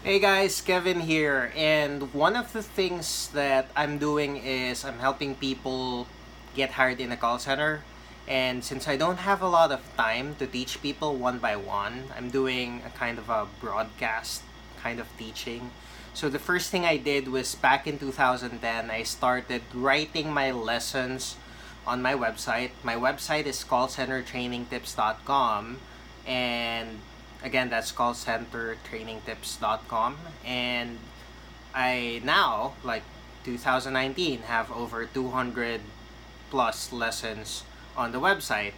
Hey guys, Kevin here, and one of the things that I'm doing is I'm helping people get hired in a call center. And since I don't have a lot of time to teach people one by one, I'm doing a kind of a broadcast kind of teaching. So the first thing I did was back in 2010, I started writing my lessons on my website. My website is callcentertrainingtips.com, and again, that's callcentertrainingtips.com. And I now, like 2019, have over 200 plus lessons on the website.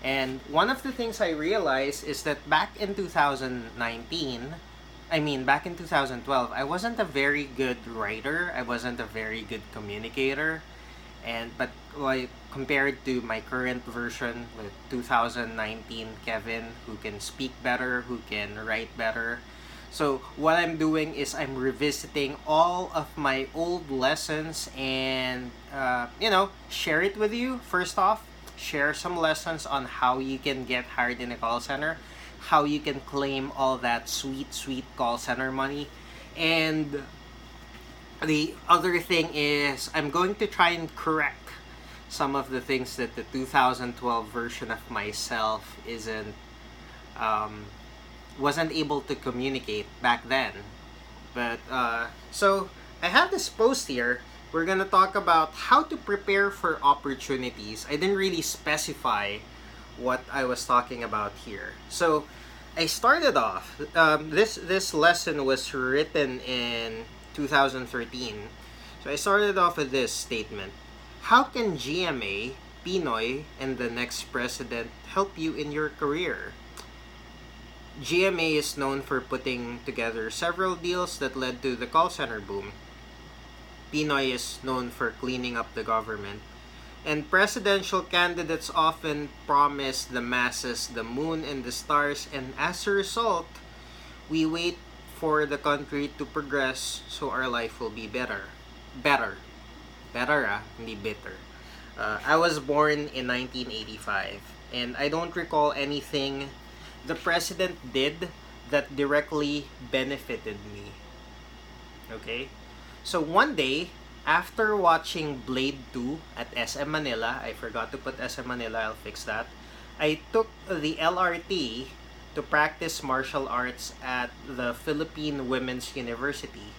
And one of the things I realized is that back in 2019, back in 2012, I wasn't a very good writer. I wasn't a very good communicator. But like compared to my current version with 2019 Kevin, who can speak better, who can write better. So what I'm doing is I'm revisiting all of my old lessons and share it with you. First off, share some lessons on how you can get hired in a call center, how you can claim all that sweet call center money, and the other thing is I'm going to try and correct some of the things that the 2012 version of myself isn't wasn't able to communicate back then. So I have this post here. We're gonna talk about how to prepare for opportunities. I didn't really specify what I was talking about here. So I started off. This lesson was written in 2013. So I started off with this statement. How can GMA, Pinoy, and the next president help you in your career? GMA is known for putting together several deals that led to the call center boom. Pinoy is known for cleaning up the government. And presidential candidates often promise the masses the moon and the stars, and as a result, we wait for the country to progress so our life will be better. Better, hindi bitter. I was born in 1985, and I don't recall anything the president did that directly benefited me. Okay? So one day, after watching Blade 2 at SM Manila, I forgot to put SM Manila, I'll fix that. I took the LRT to practice martial arts at the Philippine Women's University.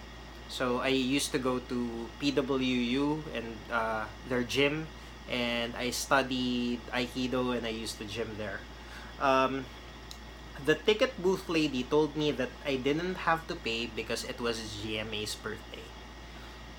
So I used to go to PWU and their gym, and I studied Aikido and I used to gym there. The ticket booth lady told me that I didn't have to pay because it was GMA's birthday.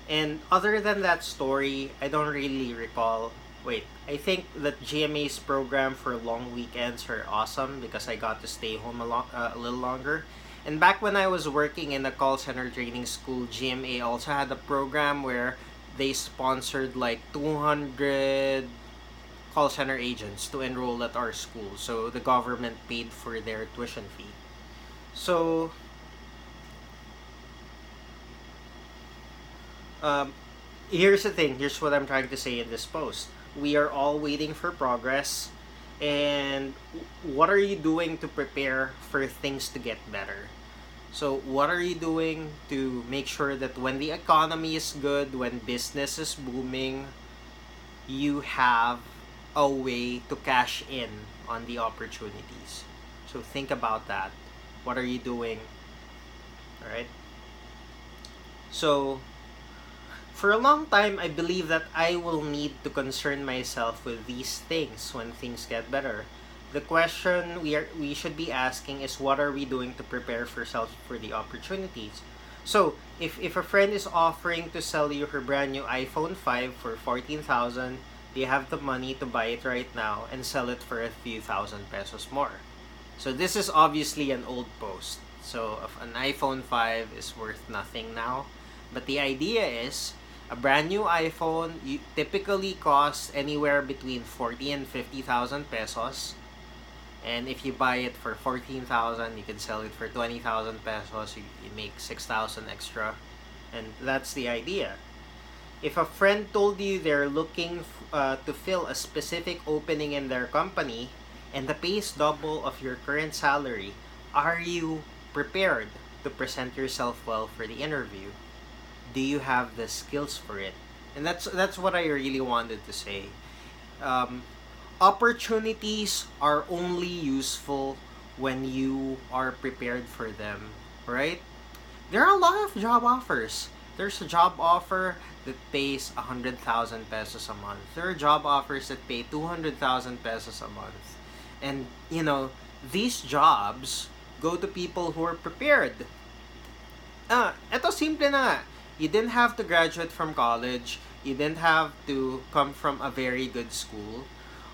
And other than that story, I don't really recall. Wait, I think that GMA's program for long weekends are awesome because I got to stay home a little longer. And back when I was working in a call center training school, GMA also had a program where they sponsored like 200 call center agents to enroll at our school. So the government paid for their tuition fee. So here's the thing. Here's what I'm trying to say in this post. We are all waiting for progress. And what are you doing to prepare for things to get better? So what are you doing to make sure that when the economy is good, when business is booming, you have a way to cash in on the opportunities? So think about that. What are you doing? All right. So for a long time, I believe that I will need to concern myself with these things when things get better. The question we should be asking is, what are we doing to prepare for the opportunities? So if a friend is offering to sell you her brand new iPhone 5 for 14,000, do you have the money to buy it right now and sell it for a few thousand pesos more? So this is obviously an old post. So if an iPhone 5 is worth nothing now, but the idea is, a brand new iPhone typically costs anywhere between 40 and 50,000 pesos. And if you buy it for 14,000, you can sell it for 20,000 pesos. You make 6,000 extra. And that's the idea. If a friend told you they're looking to fill a specific opening in their company and the pay is double of your current salary, are you prepared to present yourself well for the interview? Do you have the skills for it? And that's what I really wanted to say. Um, Opportunities are only useful when you are prepared for them, right? There are a lot of job offers. There's a job offer that pays 100,000 pesos a month. There are job offers that pay 200,000 pesos a month. And, these jobs go to people who are prepared. Eto simple na nga. You didn't have to graduate from college. You didn't have to come from a very good school.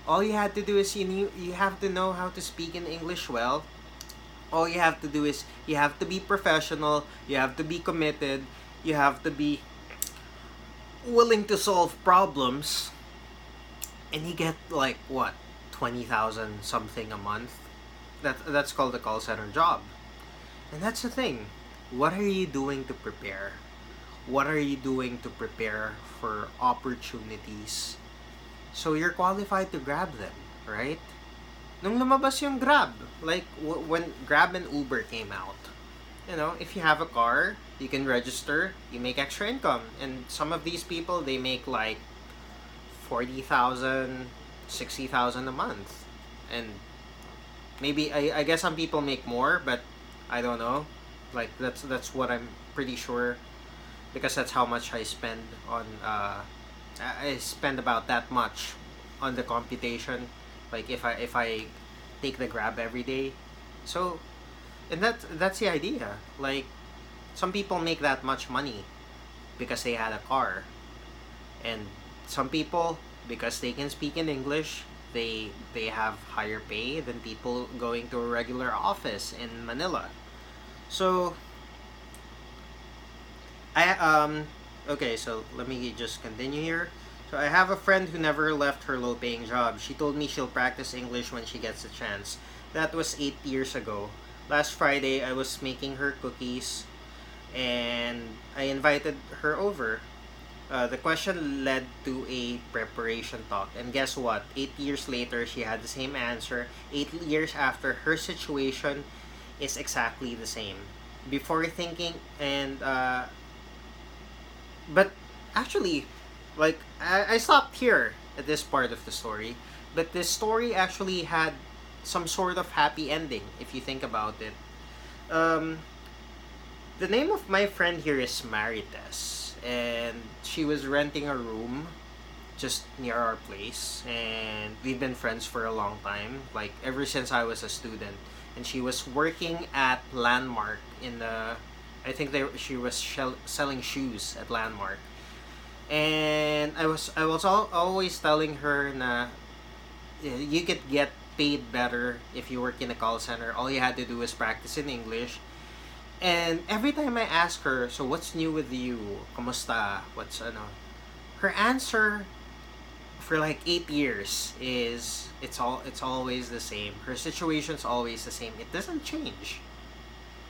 All you had to do is you have to know how to speak in English well. All you have to do is you have to be professional, you have to be committed, you have to be willing to solve problems, and you get like what, 20,000 something a month. That's called a call center job. And that's the thing. What are you doing to prepare? What are you doing to prepare for opportunities so you're qualified to grab them, right? Nung lumabas yung Grab, like when Grab and Uber came out, if you have a car, you can register, you make extra income. And some of these people, they make like 40,000, 60,000 a month. And maybe, I guess some people make more, but I don't know. Like, that's what I'm pretty sure, because that's how much I spend on, I spend about that much on the computation, like if I take the Grab every day. So, and that's the idea. Like, some people make that much money because they had a car, and some people, because they can speak in English, they have higher pay than people going to a regular office in Manila. So okay, so let me just continue here. So I have a friend who never left her low-paying job. She told me she'll practice English when she gets a chance. That was 8 years ago. Last Friday, I was making her cookies, and I invited her over. The question led to a preparation talk, and guess what? 8 years later, she had the same answer. 8 years after, her situation is exactly the same. Before thinking, and but actually, like, I stopped here at this part of the story, but this story actually had some sort of happy ending if you think about it. Um, the name of my friend here is Marites, and she was renting a room just near our place, and we've been friends for a long time, like ever since I was a student. And she was working at Landmark in the, I think she was selling shoes at Landmark. And I was always telling her na, you could get paid better if you work in a call center. All you had to do is practice in English. And every time I ask her, so what's new with you? Kamusta? What's ano? Her answer for like 8 years is it's always the same. Her situation's always the same. It doesn't change.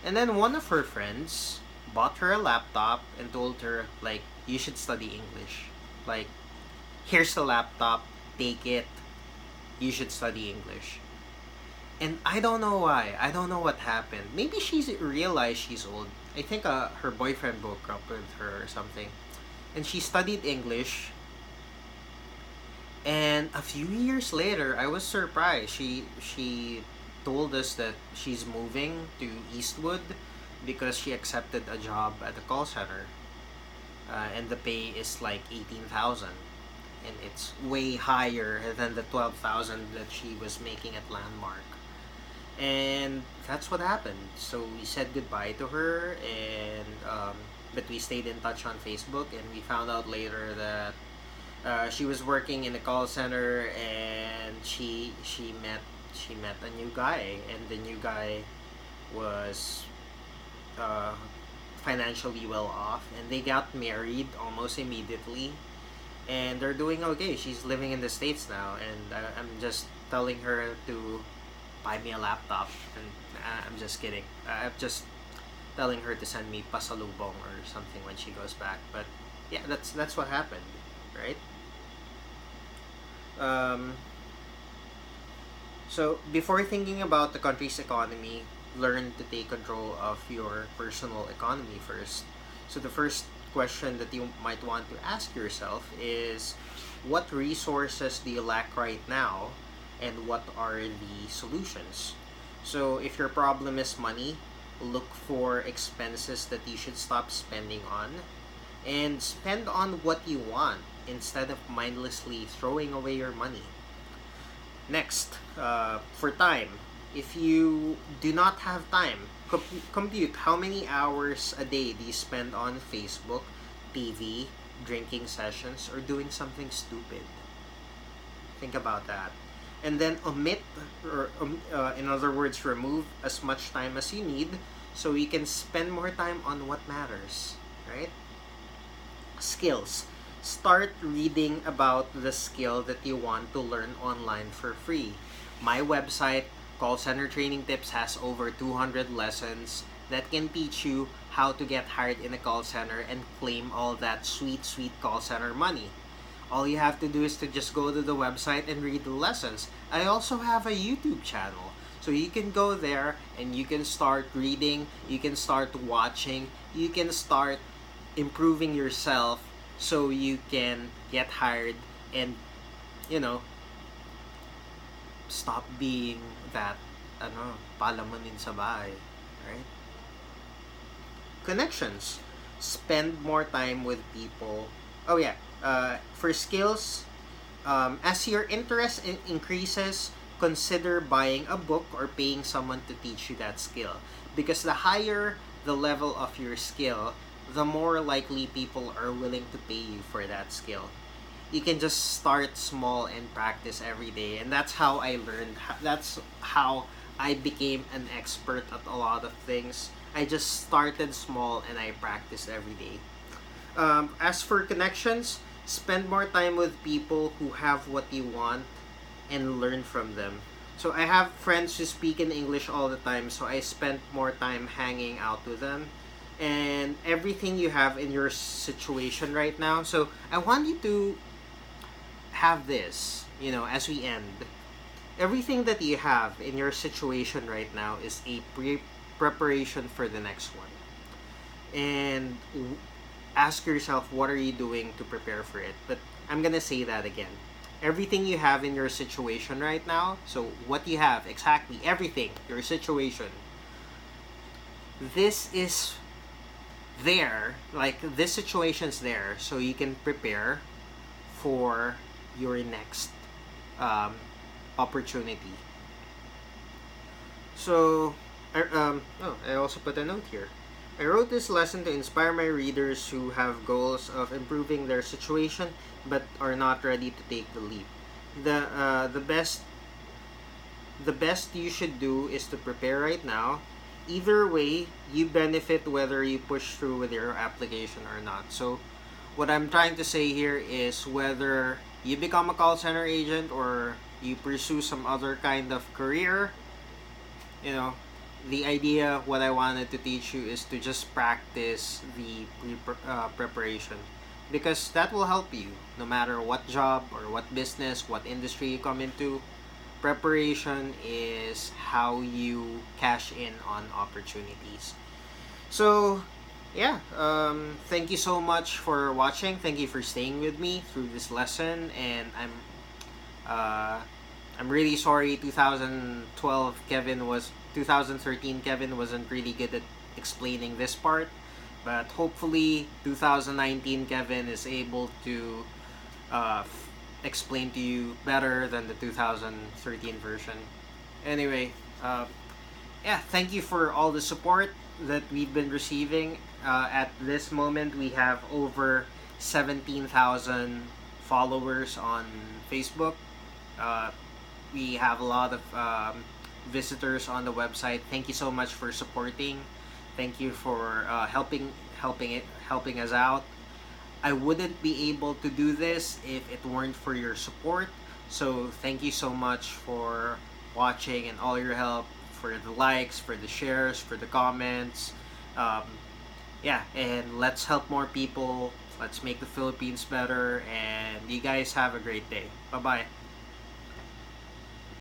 And then one of her friends bought her a laptop and told her, like, you should study English. Like, here's the laptop, take it. You should study English. And I don't know why. I don't know what happened. Maybe she's realized she's old. I think her boyfriend broke up with her or something. And she studied English. And a few years later, I was surprised. She told us that she's moving to Eastwood because she accepted a job at the call center. And the pay is like 18,000, and it's way higher than the 12,000 that she was making at Landmark. And that's what happened. So we said goodbye to her, and but we stayed in touch on Facebook, and we found out later that she was working in a call center, and she met a new guy, and the new guy was uh, financially well off, and they got married almost immediately, and they're doing okay. She's living in the States now, and I'm just telling her to buy me a laptop, and I'm just kidding. I'm just telling her to send me pasalubong or something when she goes back. But yeah, that's what happened, right? Um, so before thinking about the country's economy, learn to take control of your personal economy first. So the first question that you might want to ask yourself is, what resources do you lack right now, and what are the solutions? So if your problem is money, look for expenses that you should stop spending on, and spend on what you want instead of mindlessly throwing away your money. Next, for time. If you do not have time, compute how many hours a day do you spend on Facebook, TV, drinking sessions, or doing something stupid. Think about that. And then omit, or in other words, remove as much time as you need so you can spend more time on what matters, right? Skills. Start reading about the skill that you want to learn online for free. My website, Call Center Training Tips, has over 200 lessons that can teach you how to get hired in a call center and claim all that sweet, sweet call center money. All you have to do is to just go to the website and read the lessons. I also have a YouTube channel. So you can go there and you can start reading, you can start watching, you can start improving yourself so you can get hired and, you know, stop being that, palamunin sa bahay, right? Connections. Spend more time with people. Oh yeah, for skills, as your interest increases, consider buying a book or paying someone to teach you that skill. Because the higher the level of your skill, the more likely people are willing to pay you for that skill. You can just start small and practice every day, and that's how I learned. That's how I became an expert at a lot of things. I just started small and I practiced every day. As for connections, spend more time with people who have what you want and learn from them. So I have friends who speak in English all the time, so I spent more time hanging out with them. And everything you have in your situation right now. So I want you to have this, as we end. Everything that you have in your situation right now is a preparation for the next one. And ask yourself, what are you doing to prepare for it? But I'm gonna say that again. Everything you have in your situation right now, so what you have, exactly, everything, your situation, this is there, like this situation's there, so you can prepare for your next opportunity. So, I also put a note here. I wrote this lesson to inspire my readers who have goals of improving their situation but are not ready to take the leap. The best you should do is to prepare right now. Either way, you benefit whether you push through with your application or not. So, what I'm trying to say here is whether you become a call center agent or you pursue some other kind of career, the idea, what I wanted to teach you is to just practice the preparation, because that will help you no matter what job or what business, what industry you come into. Preparation is how you cash in on opportunities. So, yeah, thank you so much for watching. Thank you for staying with me through this lesson, and I'm really sorry 2013 Kevin wasn't really good at explaining this part, but hopefully 2019 Kevin is able to explain to you better than the 2013 version. Anyway, yeah, thank you for all the support that we've been receiving. At this moment, we have over 17,000 followers on Facebook. We have a lot of visitors on the website. Thank you so much for supporting. Thank you for helping us out. I wouldn't be able to do this if it weren't for your support. So thank you so much for watching and all your help, for the likes, for the shares, for the comments. Yeah, and let's help more people. Let's make the Philippines better. And you guys have a great day. Bye-bye.